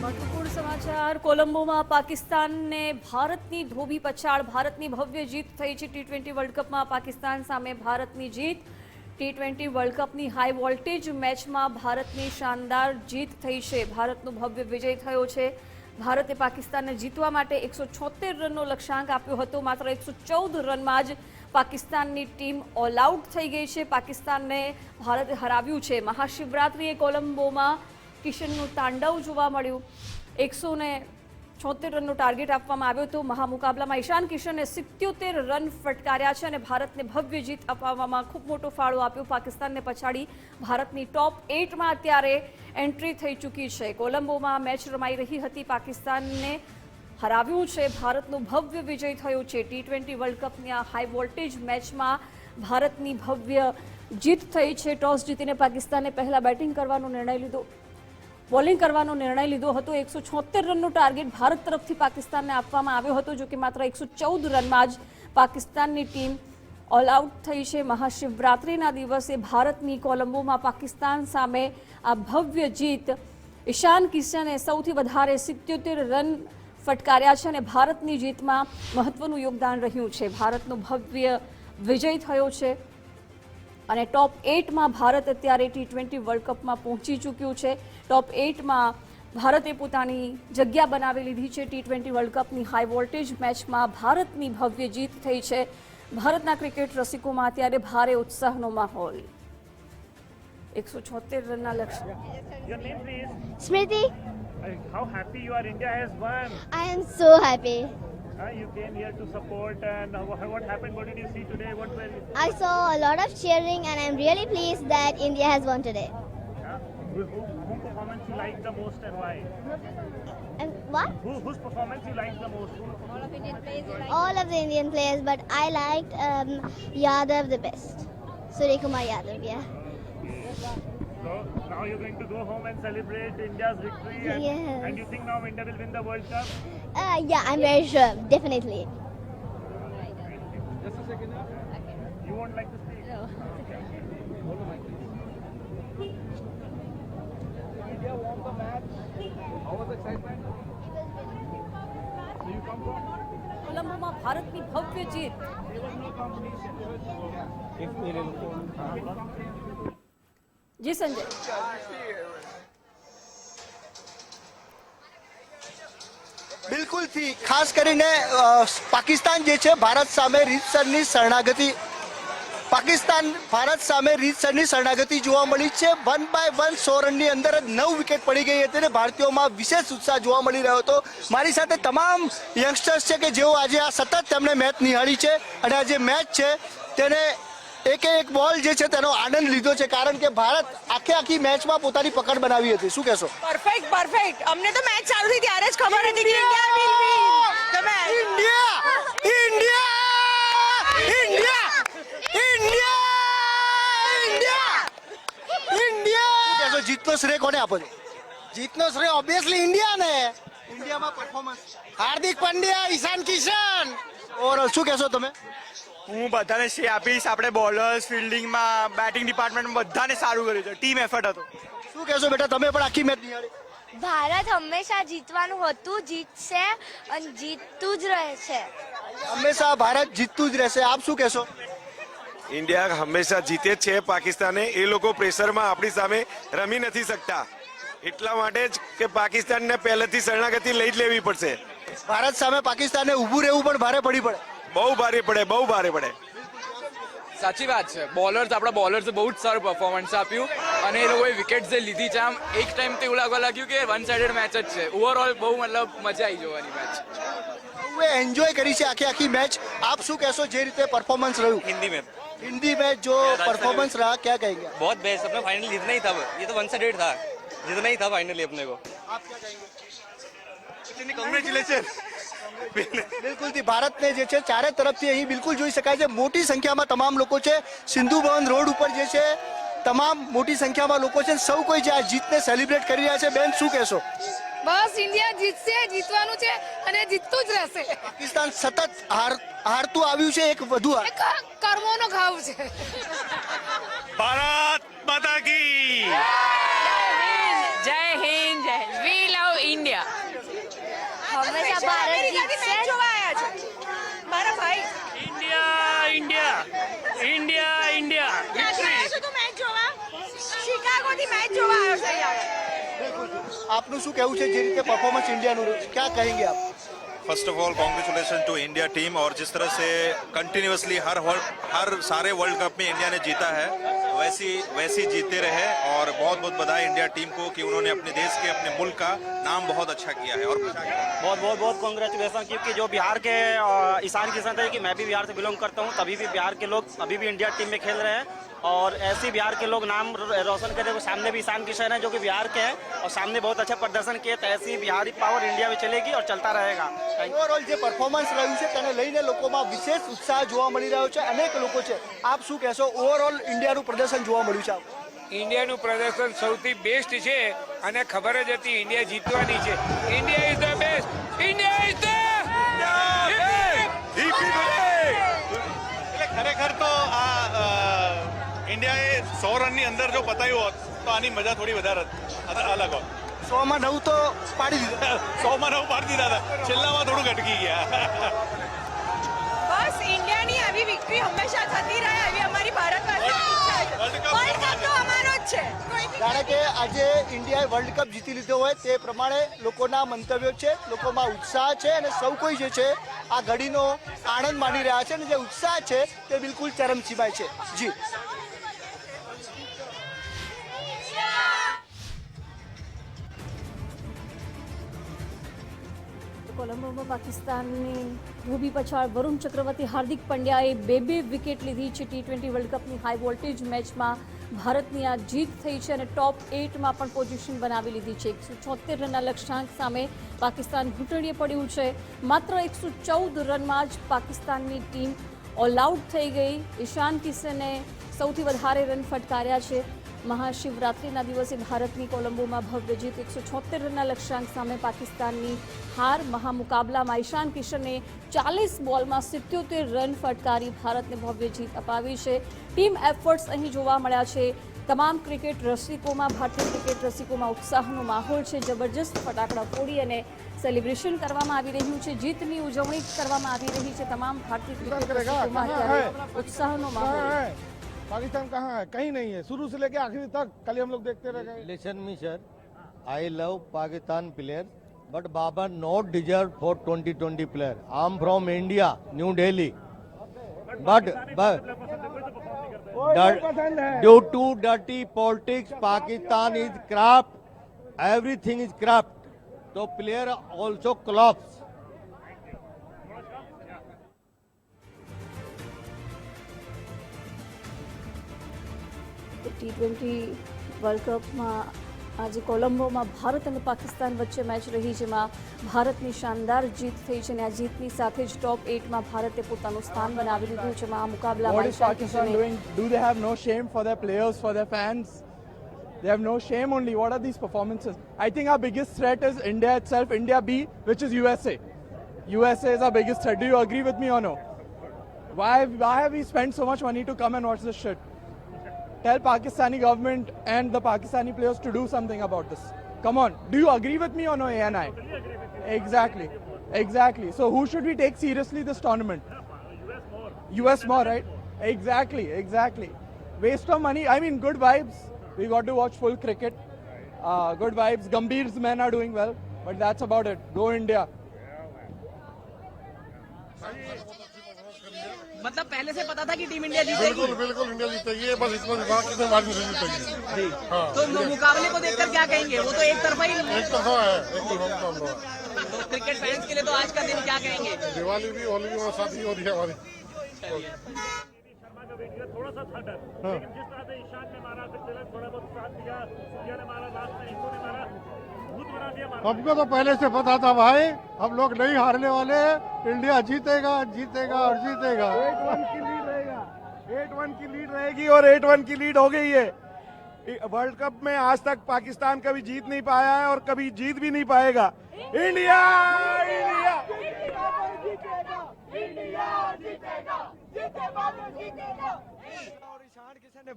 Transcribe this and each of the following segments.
महत्वपूर्ण समाचार कोलंबोમાં પાકિસ્તાનને ભારતની ધોબી પછાડ ભારતની ભવ્ય જીત થઈ છે ટી20 વર્લ્ડ કપમાં પાકિસ્તાન સામે ભારતની જીત ટી20 વર્લ્ડ કપની હાઈ વોલ્ટેજ મેચમાં ભારતની શાનદાર જીત થઈ છે ભારતનો ભવ્ય વિજય થયો છે ભારતે પાકિસ્તાનને જીતવા માટે 176 રનનો લક્ષ્યાંક આપ્યો હતો માત્ર 114 રનમાં જ પાકિસ્તાનની ટીમ ઓલ આઉટ થઈ ગઈ છે પાકિસ્તાનને ભારતે હરાવ્યું છે મહાશિવરાત્રિએ કોલંબોમાં કિશનનું તાંડવ જોવા મળ્યું 176 રનનો ટાર્ગેટ આપવામાં આવ્યો હતો મહામુકાબલામાં ઈશાન કિશને 77 રન ફટકાર્યા છે અને ભારતને ભવ્ય જીત અપાવવામાં ખૂબ મોટો ફાળો આપ્યો પાકિસ્તાનને પછાડી ભારતની ટોપ 8માં અત્યારે એન્ટ્રી થઈ ચૂકી છે કોલંબોમાં મેચ રમાઈ રહી હતી પાકિસ્તાનને હરાવ્યું છે ભારતનો ભવ્ય વિજય થયો છે ટી20 વર્લ્ડ કપની આ હાઈ વોલ્ટેજ મેચમાં ભારતની ભવ્ય જીત થઈ છે ટોસ જીતીને પાકિસ્તાને પહેલા બેટિંગ કરવાનો નિર્ણય લીધો બોલિંગ કરવાનો નિર્ણય લીધો હતો 176 રનનો ટાર્ગેટ ભારત તરફથી પાકિસ્તાનને આપવામાં આવ્યો હતો જો કે માત્ર 114 રનમાં જ પાકિસ્તાનની ટીમ ઓલ આઉટ થઈ છે મહાશિવરાત્રિના દિવસે ભારતની કોલંબોમાં પાકિસ્તાન સામે આ ભવ્ય જીત ઈશાન કિશને સૌથી વધારે 77 રન ફટકાર્યા છે અને ભારતની જીતમાં મહત્વનું યોગદાન રહ્યું છે ભારતનો ભવ્ય વિજય થયો છે અને ટોપ 8માં ભારત અત્યારે ટી20 વર્લ્ડ કપમાં પહોંચી ચૂક્યું છે ટોપ 8માં ભારતે પોતાની જગ્યા બનાવી લીધી છે ટી20 વર્લ્ડ કપની હાઈ વોલ્ટેજ મેચમાં ભારતની ભવ્ય જીત થઈ છે ભારતના ક્રિકેટ રસિકોમાં અત્યારે ભારે ઉત્સાહનો માહોલ 176 રનના લક્ષ્ય Your name, please. Smriti, How happy you are! India has won. I am so happy. You came here to support, and what happened? What did you see today? What were? I saw a lot of cheering and I'm really pleased that India has won today. Whose performance you liked the most, and why? And what? Whose performance you liked the most? All of the Indian players, but I liked Yadav the best. Surya Kumar Yadav, yeah. So now you're going to go home and celebrate India's victory. And, Yes. and you think now India will win the World Cup? Yeah, I'm very sure, definitely. You won't like to speak. No. India won the match. How was the excitement? So you come from? કોલંબોમાં ભારતની ભવ્ય જીત There was no competition. જી સંજય બિલકુલથી ખાસ કરીને પાકિસ્તાન જે છે ભારત સામે રીતસરની શરણાગતિ જોવા મળી છે 1 બાય 1 100 રનની અંદર જ 9 વિકેટ પડી ગઈ હતી અને ભારતીયોમાં વિશેષ ઉત્સાહ જોવા મળી રહ્યો હતો મારી સાથે તમામ યંગસ્ટર્સ છે કે જેઓ આજે આ સતત તેમણે મેચ નિહાળી છે અને આ જે મેચ છે તેને એક બોલ જે છે તેનો આનંદ લીધો છે કારણ કે ભારત આખી મેચમાં પોતાની પકડ બનાવી હતી શું કહેશો પરફેક્ટ અમને તો મેચ ચાલુ થઈ ત્યારે જ ખબર હતી કે India will win the match India જીતનો શ્રેય કોને આપો છો જીતનો શ્રેય ઓબ્વિયસલી ઇન્ડિયા ને ઇન્ડિયામાં પરફોર્મન્સ હાર્દિક પંડ્યા ઈશાન કિશન ઓવરઓલ શું કહેશો તમે હું બધાને શ્રેય આપીશ આપણે બોલર્સ ફિલ્ડિંગમાં બેટિંગ ડિપાર્ટમેન્ટમાં બધાને સારું કર્યું છે ટીમ એફર્ટ હતો શું કહેશો બેટા તમે પણ આખી મેચ નિહાળી ભારત હંમેશા જીતવાનું હતું જીતશે અને જીતતું જ રહે છે હંમેશા ભારત જીતતું જ રહેશે આપ શું કહેશો ઇન્ડિયા હંમેશા જીતે જ છે પાકિસ્તાને એ લોકો પ્રેશરમાં આપણી સામે રમી નથી શકતા એટલા માટે જ કે પાકિસ્તાનને પહેલેથી શરણાગતિ લઈ જ લેવી પડશે ભારત સામે પાકિસ્તાનને ઊભું રહેવું પણ ભારે પડી પડે બહુ ભારે પડે સાચી વાત છે આપણા બોલર્સે બહુ જ સારું પરફોર્મન્સ આપ્યું અને એ લોકોએ વિકેટ જે લીધી છે આમ એક ટાઈમ તો એવું લાગવા લાગ્યું કે વન સાઇડેડ મેચ જ છે ઓવરઓલ બહુ મતલબ મજા આવી જોવાની મેચ એન્જોય કરી છે આખી મેચ આપ શું કહેશો જે રીતે પરફોર્મન્સ રહ્યું हिंदी में जो परफॉर्मेंस रहा क्या कहेंगे बहुत बेस्ट अपना फाइनल जीतना ही था ये तो वन साइडेड था जीतना ही था फाइनली अपने को आप क्या कहेंगे કોંગ્રેચ્યુલેશન બિલકુલ થી ભારતને જે છે ચારે તરફથી અહીં બિલકુલ જોઈ શકાય છે મોટી સંખ્યામાં તમામ લોકો છે સિંધુ ભવન રોડ ઉપર જે છે તમામ મોટી સંખ્યામાં લોકો છે સૌ કોઈ જે આ જીતને સેલિબ્રેટ કરી રહ્યા છે બેન શું કહેશો બસ ઇન્ડિયા જીતશે જીતવાનું છે અને જીતતું જ રહેશે પાકિસ્તાન સતત હારતું આવ્યું છે એક વધુ કર્મોનો ઘાવ છે ભારત માતા કી જય હિન્દ વી લવ ઇન્ડિયા ઇન્ડિયા ભારત અમેરિકાથી મેચ જીતશે. જોવા આવ્યા છે મારા ભાઈ इंडिया इंडिया इंडिया इंडिया ક્યાંથી આવ્યો છો તું મેચ જોવા શિકાગોથી મેચ જોવા આવ્યો છે અહીંયા આપનું શું કહેવું છે જે રીતે પરફોર્મન્સ ઇન્ડિયાનું રહ્યું, क्या कहेंगे आप? First of all congratulation to India team और जिस तरह से कंटिन्यूसली हर सारे वर्ल्ड कप में इंडिया ने जीता है वैसी जीते रहे और बहुत बहुत बधाई इंडिया टीम को कि उन्होंने अपने देश के अपने मुल्क का नाम बहुत अच्छा किया है और बहुत कॉन्ग्रेचुलेसन क्योंकि जो बिहार के ईशान किशन थे कि मैं भी बिहार से बिलोंग करता हूँ तभी भी बिहार के लोग अभी भी इंडिया टीम में खेल रहे हैं और ऐसे ही बिहार के लोग नाम रोशन कर रहे हैं। सामने भी ईशान किशन है जो कि बिहार के हैं और सामने बहुत अच्छा प्रदर्शन किए तो ऐसी बिहारी पावर इंडिया में चलेगी और चलता रहेगा। ઓવરઓલ જે પરફોર્મન્સ રહ્યું છે તેને લઈને લોકોમાં વિશેષ ઉત્સાહ જોવા મળી રહ્યો છે, અનેક લોકો છે, આપ શું કહેશો? ઓવરઓલ ઇન્ડિયાનું પ્રદર્શન જોવા મળ્યું છે આપને? ઇન્ડિયાનું પ્રદર્શન સૌથી બેસ્ટ છે અને ખબર જ હતી ઇન્ડિયા જીતવાની છે. India is the best. India is the એટલે ખરેખર તો આ ઇન્ડિયાએ 100 રનની અંદર જો પતાવ્યું હોત તો આની મજા થોડી વધારે અલગ હોત. 100માં 9 તો પાડી દીધા. 100માં 9 પાડી દીધા હતા, છેલ્લામાં થોડુંક અટકી ગયા. બસ ઇન્ડિયાની આવી વિક્ટરી હંમેશા થતી રહે એવી અમારી ભારતવાસીઓની ઈચ્છા છે. વર્લ્ડ કપ વર્લ્ડ કપ તો અમારો જ છે. જાણે કે આજે ઇન્ડિયાએ વર્લ્ડ કપ જીતી લીધો હોય તે પ્રમાણે લોકોના મંતવ્યો છે, લોકોમાં ઉત્સાહ છે અને સૌ કોઈ જે છે આ ઘડીનો આનંદ માણી રહ્યા છે અને જે ઉત્સાહ છે તે બિલકુલ ચરમસીમાએ છે. જી કોલંબોમાં પાકિસ્તાનની ધોબી પછાડ વરુણ ચક્રવર્તી હાર્દિક પંડ્યાએ બે વિકેટ લીધી છે. T20 વર્લ્ડ કપની હાઈ વોલ્ટેજ મેચમાં ભારતની આ જીત થઈ છે અને ટોપ 8માં પણ પોઝિશન બનાવી લીધી છે. 176 રનના લક્ષ્યાંક સામે પાકિસ્તાન ઘૂંટણીએ પડ્યું છે. માત્ર 114 રનમાં જ પાકિસ્તાનની ટીમ ઓલ આઉટ થઈ ગઈ. ઈશાન કિશને સૌથી વધારે રન ફટકાર્યા છે. મહાશિવરાત્રિના દિવસે ભારતની કોલંબોમાં ભવ્ય જીત. 176 રનના લક્ષ્યાંક સામે પાકિસ્તાનની હાર. મહામુકાબલામાં ઈશાન કિશને 40 બોલમાં 77 રન ફટકારી ભારતને ભવ્ય જીત અપાવી છે. ટીમ એફર્ટ્સ અહીં જોવા મળ્યા છે. તમામ ક્રિકેટ રસિકોમાં, ભારતીય ક્રિકેટ રસિકોમાં ઉત્સાહનો માહોલ છે. જબરજસ્ત ફટાકડા ફોડી અને સેલિબ્રેશન કરવામાં આવી રહ્યું છે. જીતની ઉજવણી કરવામાં આવી રહી છે. તમામ ભારતીય ક્રિકેટ રસિકોમાં અત્યારે ઉત્સાહનો માહોલ. पाकिस्तान कहाँ है? कहीं नहीं है, शुरू से लेके आखिरी तक कल हम लोग देखते रह गए. Listen me sir, I love Pakistan players, but Babar not deserved for 2020 player. I'm from India, New Delhi, but due to dirty politics, Pakistan is corrupt. Everything is corrupt. So player also collapse. T20 world કપમાં આજે કોલંબોમાં ભારત અને પાકિસ્તાન વચ્ચે match રહી, જેમાં ભારતની શાનદાર જીત થઈ છે અને આ જીતની સાથે જ ટોપ 8માં ભારતે પોતાનું સ્થાન બનાવી લીધું છે. આ મુકાબલામાં Do they have no shame for their players, for their fans? They have no shame only. What are these performances? I think our biggest threat is India itself, India B, which is USA. USA is our biggest threat. Do you agree with me or no? Why have we spent so much money to come and watch this shit? Tell Pakistani government and the Pakistani players to do something about this. Come on. Do you agree with me or no, ANI? Exactly. So who should we take seriously this tournament? US more, right? Exactly. Waste of money. I mean, good vibes. We got to watch full cricket. Good vibes. Gambhir's men are doing well. But that's about it. Go India. मतलब पहले से पता था कि team India जीतेगी. बिल्कुल India जीतेगी, बस इतना दिमाग कितने बार नहीं जीतेगी. तो मुकाबले को देखकर क्या कहेंगे? वो तो एक तरफा ही एक तरफा है, एकदम. तो क्रिकेट फैंस के लिए तो आज का दिन क्या कहेंगे? दिवाली भी, होली भी साथ ही हो रही है हमारी. शर्मा का वेट थोड़ा सा था डर, लेकिन जिस तरह से ईशान ने मारा, फिर तिलक थोड़ा बहुत साथ दिया, सूर्या ने मारा, लास्ट में इंको ने मारा, भूत बना दिया. हमको तो पहले से पता था भाई, हम लोग नहीं हारने वाले. इंडिया जीतेगा और जीतेगा. 8-1 की लीड रहेगा. 8-1 की लीड रहेगी और 8-1 की लीड हो गई है. वर्ल्ड कप में आज तक पाकिस्तान कभी जीत नहीं पाया है और कभी जीत भी नहीं पाएगा. इंडिया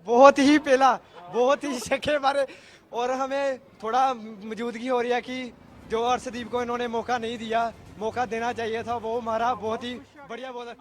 बहुत ही पहला, बहुत ही छक्के मारे और हमें थोड़ा मौजूदगी हो रही है कि जो अर्शदीप को इन्होंने मौका नहीं दिया, मौका देना चाहिए था, वो हमारा बहुत ही बढ़िया बॉलर।